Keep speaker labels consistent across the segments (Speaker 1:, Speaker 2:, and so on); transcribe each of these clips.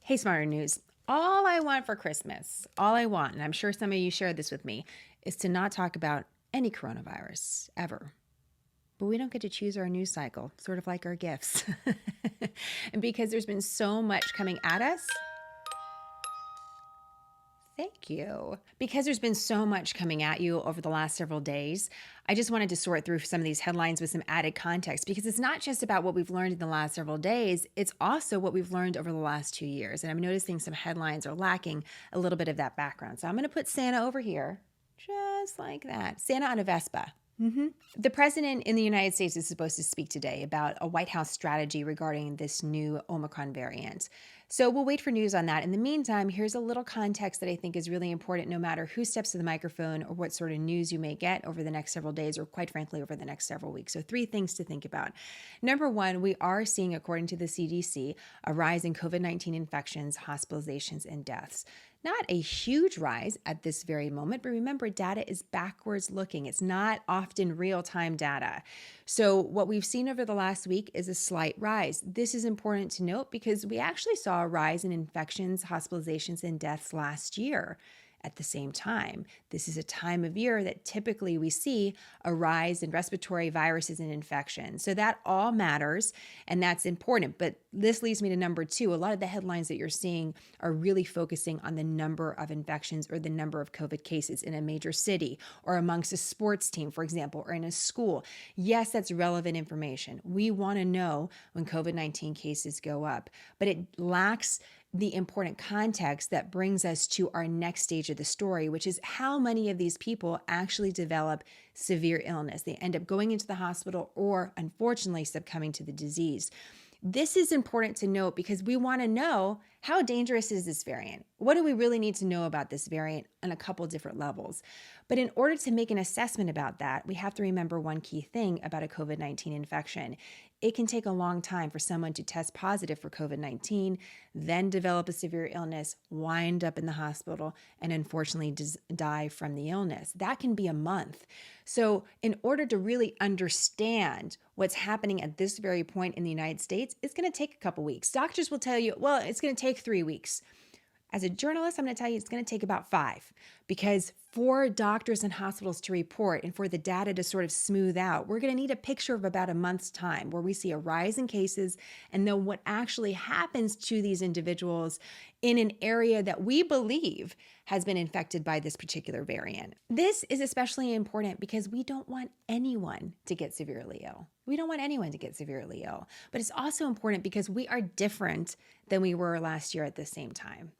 Speaker 1: Hey, Smarter News. All I want for Christmas, all I want, and I'm sure some of you shared this with me, is to not talk about any coronavirus ever. But we don't get to choose our news cycle, sort of like our gifts. And because there's been so much coming at us, thank you. Because there's been so much coming at you over the last several days, I just wanted to sort through some of these headlines with some added context because it's not just about what we've learned in the last several days, it's also what we've learned over the last 2 years. And I'm noticing some headlines are lacking a little bit of that background. So I'm going to put Santa over here, just like that. Santa on a Vespa. The president in the United States is supposed to speak today about a White House strategy regarding this new Omicron variant. So we'll wait for news on that. In the meantime, here's a little context that I think is really important no matter who steps to the microphone or what sort of news you may get over the next several days or, quite frankly, over the next several weeks. So, three things to think about. Number one, we are seeing, according to the CDC, a rise in COVID-19 infections, hospitalizations, and deaths. Not a huge rise at this very moment, but remember, data is backwards looking. It's not often real-time data. So what we've seen over the last week is a slight rise. This is important to note because we actually saw a rise in infections, hospitalizations, and deaths last year. At the same time, this is a time of year that typically we see a rise in respiratory viruses and infections. So that all matters, and that's important. But this leads me to number two. A lot of the headlines that you're seeing are really focusing on the number of infections or the number of COVID cases in a major city or amongst a sports team, for example, or in a school. Yes, that's relevant information. We want to know when COVID-19 cases go up, but it lacks the important context that brings us to our next stage of the story, which is how many of these people actually develop severe illness. They end up going into the hospital or, unfortunately, succumbing to the disease. This is important to note because we want to know how dangerous is this variant? What do we really need to know about this variant on a couple different levels? But in order to make an assessment about that, we have to remember one key thing about a COVID-19 infection. It can take a long time for someone to test positive for COVID-19, then develop a severe illness, wind up in the hospital, and unfortunately die from the illness. That can be a month. So in order to really understand what's happening at this very point in the United States, it's going to take a couple weeks. Doctors will tell you, well, it's going to take 3 weeks. As a journalist, I'm going to tell you it's going to take about 5 because for doctors and hospitals to report and for the data to sort of smooth out, we're going to need a picture of about a month's time where we see a rise in cases and then what actually happens to these individuals in an area that we believe has been infected by this particular variant. This is especially important because we don't want anyone to get severely ill. We don't want anyone to get severely ill. But it's also important because we are different than we were last year at the same time.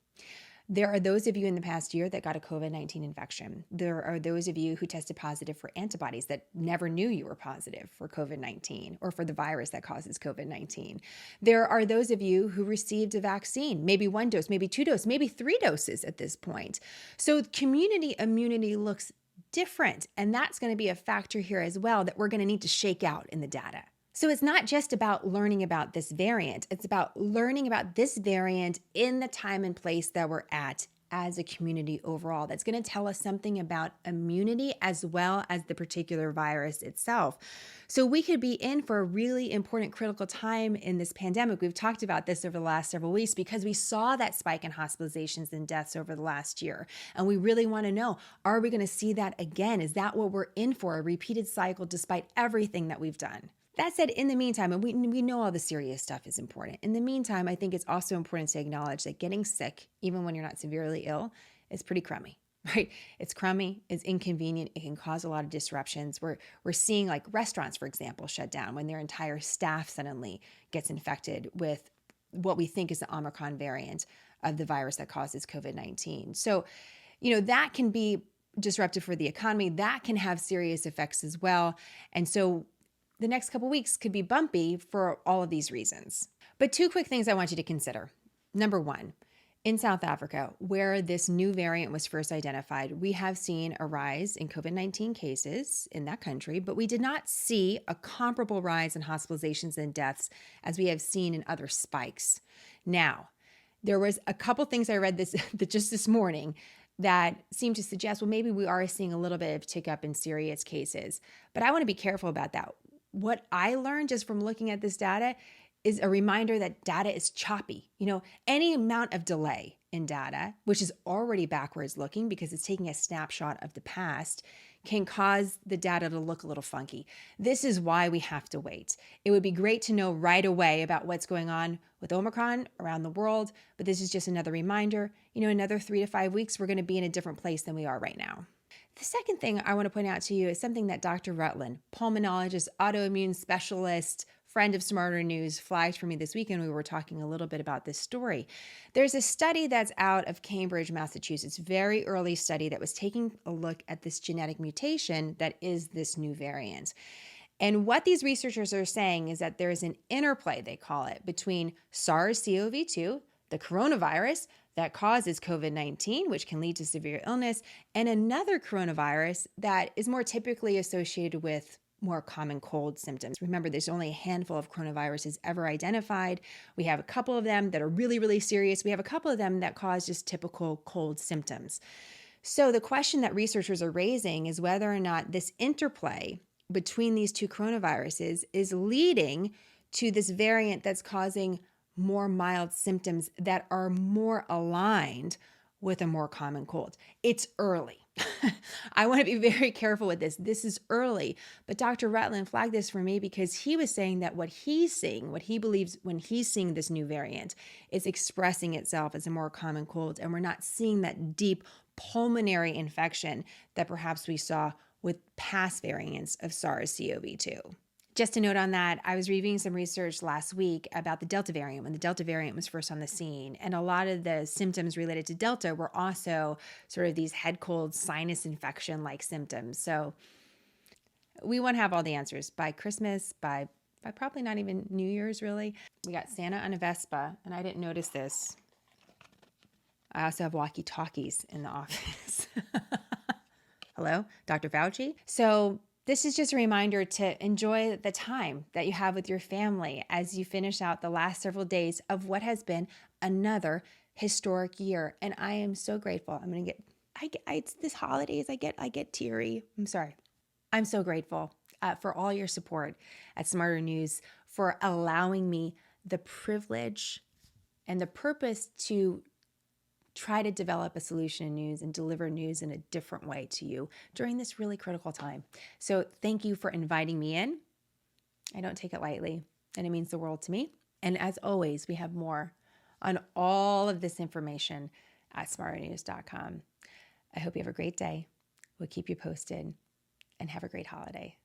Speaker 1: There are those of you in the past year that got a COVID-19 infection. There are those of you who tested positive for antibodies that never knew you were positive for COVID-19 or for the virus that causes COVID-19. There are those of you who received a vaccine, maybe 1 dose, maybe 2 doses, maybe 3 doses at this point. So community immunity looks different, and that's going to be a factor here as well that we're going to need to shake out in the data. So it's not just about learning about this variant, it's about learning about this variant in the time and place that we're at as a community overall. That's going to tell us something about immunity as well as the particular virus itself. So we could be in for a really important critical time in this pandemic. We've talked about this over the last several weeks because we saw that spike in hospitalizations and deaths over the last year. And we really want to know, are we going to see that again? Is that what we're in for, a repeated cycle despite everything that we've done? That said, in the meantime, and we know all the serious stuff is important. In the meantime, I think it's also important to acknowledge that getting sick, even when you're not severely ill, is pretty crummy, right? It's crummy, it's inconvenient, it can cause a lot of disruptions. We're seeing like restaurants, for example, shut down when their entire staff suddenly gets infected with what we think is the Omicron variant of the virus that causes COVID-19. So, that can be disruptive for the economy. That can have serious effects as well. And so the next couple weeks could be bumpy for all of these reasons. But 2 quick things I want you to consider. Number 1, in South Africa, where this new variant was first identified, we have seen a rise in COVID-19 cases in that country, but we did not see a comparable rise in hospitalizations and deaths as we have seen in other spikes. Now, there was a couple things I read just this morning that seem to suggest, well, maybe we are seeing a little bit of tick up in serious cases, but I want to be careful about that. What I learned just from looking at this data is a reminder that data is choppy. Any amount of delay in data, which is already backwards looking because it's taking a snapshot of the past, can cause the data to look a little funky. This is why we have to wait. It would be great to know right away about what's going on with Omicron around the world, but this is just another reminder. Another 3 to 5 weeks, we're going to be in a different place than we are right now. The second thing I want to point out to you is something that Dr. Rutland, pulmonologist, autoimmune specialist, friend of Smarter News, flagged for me this weekend. We were talking a little bit about this story. There's a study that's out of Cambridge, Massachusetts, very early study that was taking a look at this genetic mutation that is this new variant. And what these researchers are saying is that there is an interplay, they call it, between SARS-CoV-2, the coronavirus that causes COVID-19, which can lead to severe illness, and another coronavirus that is more typically associated with more common cold symptoms. Remember, there's only a handful of coronaviruses ever identified. We have a couple of them that are really, really serious. We have a couple of them that cause just typical cold symptoms. So the question that researchers are raising is whether or not this interplay between these two coronaviruses is leading to this variant that's causing more mild symptoms that are more aligned with a more common cold. It's early. I want to be very careful with this. This is early, but Dr. Rutland flagged this for me because he was saying that what he's seeing, what he believes when he's seeing this new variant, is expressing itself as a more common cold, and we're not seeing that deep pulmonary infection that perhaps we saw with past variants of SARS-CoV-2. Just a note on that, I was reviewing some research last week about the Delta variant when the Delta variant was first on the scene. And a lot of the symptoms related to Delta were also sort of these head cold, sinus infection-like symptoms. So we won't have all the answers by Christmas, by probably not even New Year's, really. We got Santa on a Vespa, and I didn't notice this. I also have walkie-talkies in the office. Hello, Dr. Fauci. So this is just a reminder to enjoy the time that you have with your family as you finish out the last several days of what has been another historic year. And I am so grateful. It's this holidays, I get teary. I'm sorry. I'm so grateful for all your support at Smarter News, for allowing me the privilege and the purpose to try to develop a solution in news and deliver news in a different way to you during this really critical time. So thank you for inviting me in. I don't take it lightly, and it means the world to me. And as always, we have more on all of this information at smarternews.com. I hope you have a great day. We'll keep you posted, and have a great holiday.